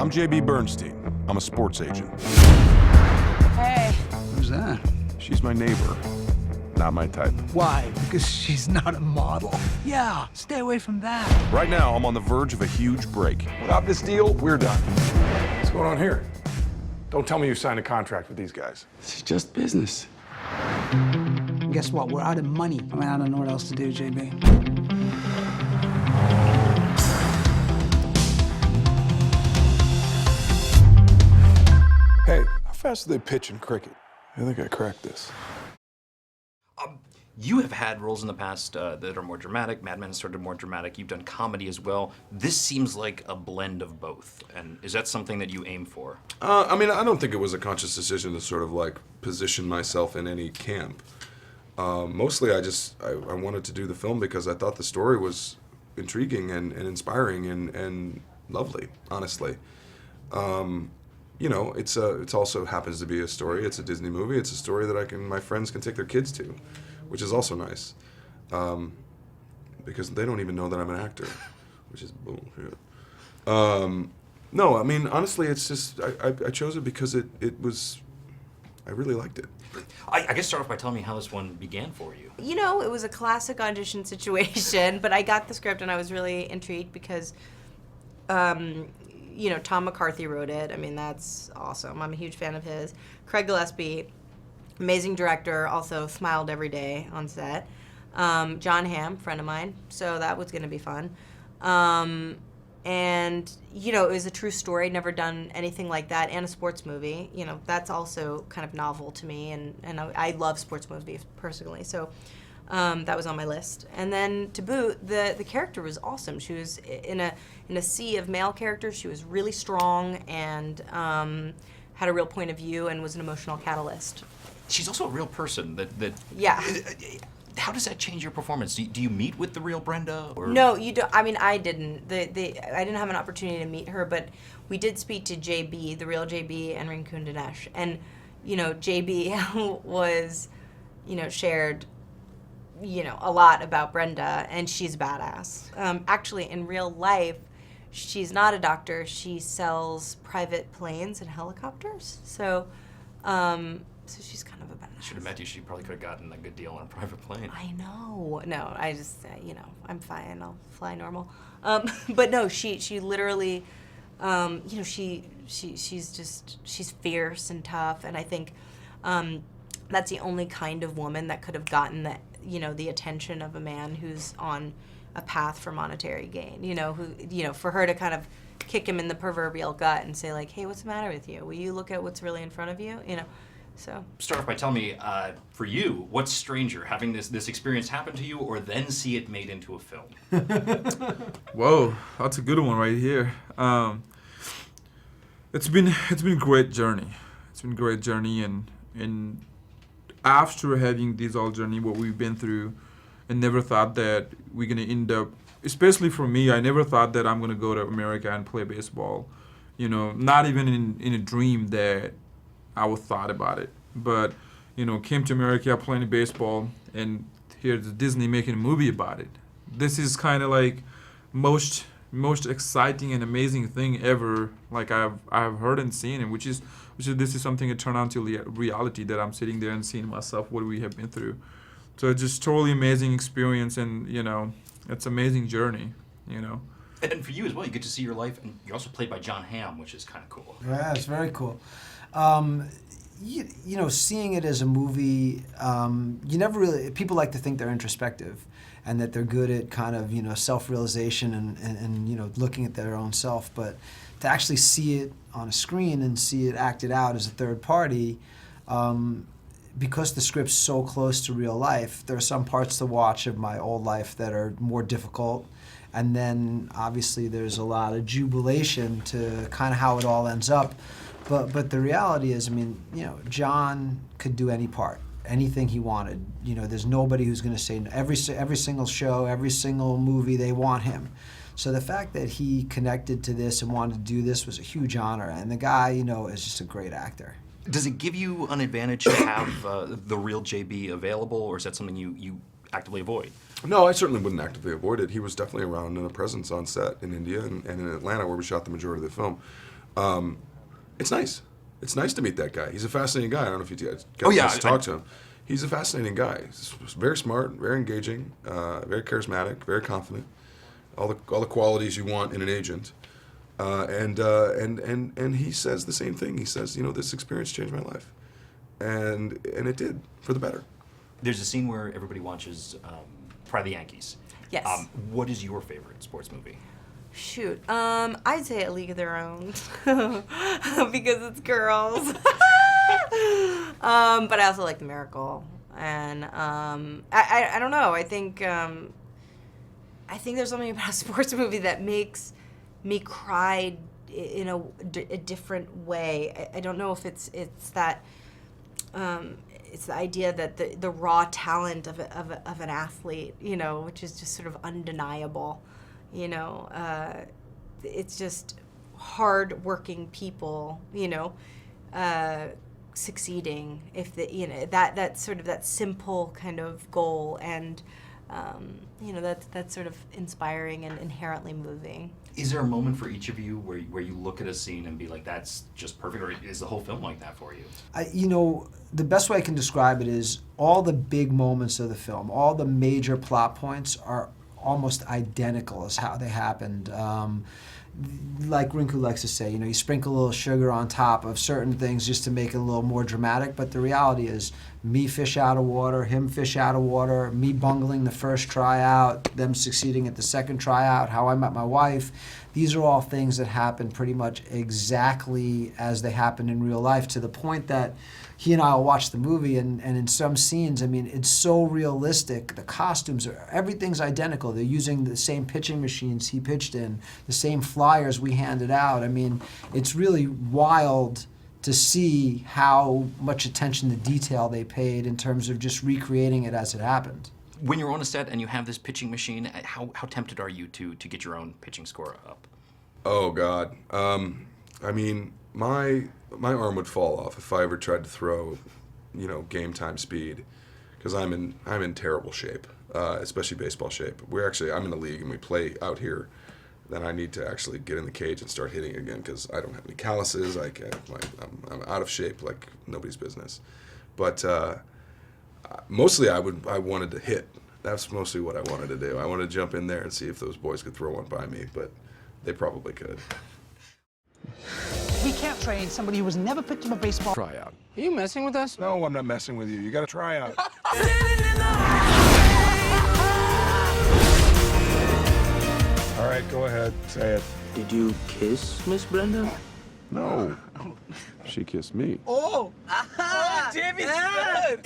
I'm JB Bernstein. I'm a sports agent. Hey. Who's that? She's my neighbor. Not my type. Why? Because she's not a model. Yeah, stay away from that. Right now, I'm on the verge of a huge break. Without this deal, we're done. What's going on here? Don't tell me you signed a contract with these guys. This is just business. Guess what? We're out of money. I mean, I don't know what else to do, JB. Hey, how fast do they pitch in cricket? I think I cracked this. You have had roles in the past that are more dramatic. Mad Men is sort of more dramatic. You've done comedy as well. This seems like a blend of both. And is that something that you aim for? I mean, I don't think it was a conscious decision to sort of like position myself in any camp. Mostly I wanted to do the film because I thought the story was intriguing and inspiring and lovely, honestly. You know, it's also happens to be a story. It's a Disney movie. It's a story that my friends can take their kids to, which is also nice, because they don't even know that I'm an actor, which is bullshit. No, I mean, honestly, it's just I chose it because I really liked it. I guess start off by telling me how this one began for you. You know, it was a classic audition situation, but I got the script and I was really intrigued because, you know, Tom McCarthy wrote it. I mean, that's awesome. I'm a huge fan of his. Craig Gillespie, amazing director, also smiled every day on set. Jon Hamm, friend of mine, so that was going to be fun. And, you know, it was a true story, never done anything like that, and a sports movie. You know, that's also kind of novel to me, and I love sports movies personally, so that was on my list. And then to boot, the character was awesome. She was in a sea of male characters. She was really strong and had a real point of view and was an emotional catalyst. She's also a real person. Yeah. How does that change your performance? Do you meet with the real Brenda? Or? No, you don't. I mean, I didn't. I didn't have an opportunity to meet her, but we did speak to JB, the real JB, and Rinku and Dinesh. And, you know, JB was, you know, shared, you know, a lot about Brenda, and she's badass. Actually, in real life, she's not a doctor. She sells private planes and helicopters. So she's kind of a badass. I should have met you. She probably could have gotten a good deal on a private plane. I know. No, I just, you know, I'm fine. I'll fly normal. But no, she literally, you know, she's fierce and tough, and I think that's the only kind of woman that could have gotten the, you know, the attention of a man who's on a path for monetary gain. You know, who, you know, for her to kind of kick him in the proverbial gut and say like, hey, what's the matter with you? Will you look at what's really in front of you? You know. So start off by telling me, for you, what's stranger, having this experience happen to you, or then see it made into a film? Whoa, that's a good one right here. It's been a great journey. It's been a great journey, and after having this all journey, what we've been through, I never thought that we're gonna end up. Especially for me, I never thought that I'm gonna go to America and play baseball. You know, not even in a dream that I would thought about it. But, you know, came to America playing baseball, and here's Disney making a movie about it. This is kind of like most exciting and amazing thing ever, like I've heard and seen, and which is this is something that turned out to reality, that I'm sitting there and seeing myself what we have been through. So it's just totally amazing experience, and, you know, it's amazing journey, you know. And for you as well, you get to see your life, and you're also played by Jon Hamm, which is kind of cool. Yeah, it's very cool. You know, seeing it as a movie, you never really, people like to think they're introspective and that they're good at kind of, you know, self-realization and you know, looking at their own self, but to actually see it on a screen and see it acted out as a third party, because the script's so close to real life, there are some parts to watch of my old life that are more difficult, and then obviously there's a lot of jubilation to kind of how it all ends up. But the reality is, I mean, you know, Jon could do any part, anything he wanted. You know, there's nobody who's going to say no. Every single show, every single movie, they want him. So the fact that he connected to this and wanted to do this was a huge honor. And the guy, you know, is just a great actor. Does it give you an advantage to have the real JB available, or is that something you actively avoid? No, I certainly wouldn't actively avoid it. He was definitely around and a presence on set in India and in Atlanta, where we shot the majority of the film. It's nice. It's nice to meet that guy. He's a fascinating guy. I don't know if you guys got Oh, a yeah, chance to talk to him. He's a fascinating guy. He's very smart, very engaging, very charismatic, very confident. All the qualities you want in an agent. And he says the same thing. He says, this experience changed my life, and it did for the better. There's a scene where everybody watches Pride of the Yankees. Yes. What is your favorite sports movie? Shoot. I'd say A League of Their Own because it's girls. But I also like The Miracle, and I don't know. I think there's something about a sports movie that makes me cry in a different way. I don't know if it's that. It's the idea that the raw talent of an athlete, which is just sort of undeniable. It's just hard-working people, succeeding. If that sort of that simple kind of goal, and that's sort of inspiring and inherently moving. Is there a moment for each of you where you look at a scene and be like, that's just perfect, or is the whole film like that for you? The best way I can describe it is all the big moments of the film, all the major plot points are almost identical as how they happened. Like Rinku likes to say, you sprinkle a little sugar on top of certain things just to make it a little more dramatic, but the reality is me fish out of water, him fish out of water, me bungling the first tryout, them succeeding at the second tryout, how I met my wife. These are all things that happen pretty much exactly as they happen in real life, to the point that he and I will watch the movie, and in some scenes, it's so realistic. The costumes everything's identical. They're using the same pitching machines he pitched in, the same flyers we handed out. It's really wild to see how much attention to detail they paid in terms of just recreating it as it happened. When you're on a set and you have this pitching machine, how tempted are you to get your own pitching score up? Oh God. My arm would fall off if I ever tried to throw, game time speed, because I'm in terrible shape, especially baseball shape. I'm in the league and we play out here. Then I need to actually get in the cage and start hitting again, because I don't have any calluses. I'm out of shape like nobody's business. But mostly I wanted to hit. That's mostly what I wanted to do. I wanted to jump in there and see if those boys could throw one by me, but they probably could. We can't train somebody who has never picked up a baseball. Tryout. Are you messing with us? No, I'm not messing with you. You got to try out. All right, go ahead. Say it. Did you kiss Miss Brenda? No. She kissed me. Oh! Jimmy's good!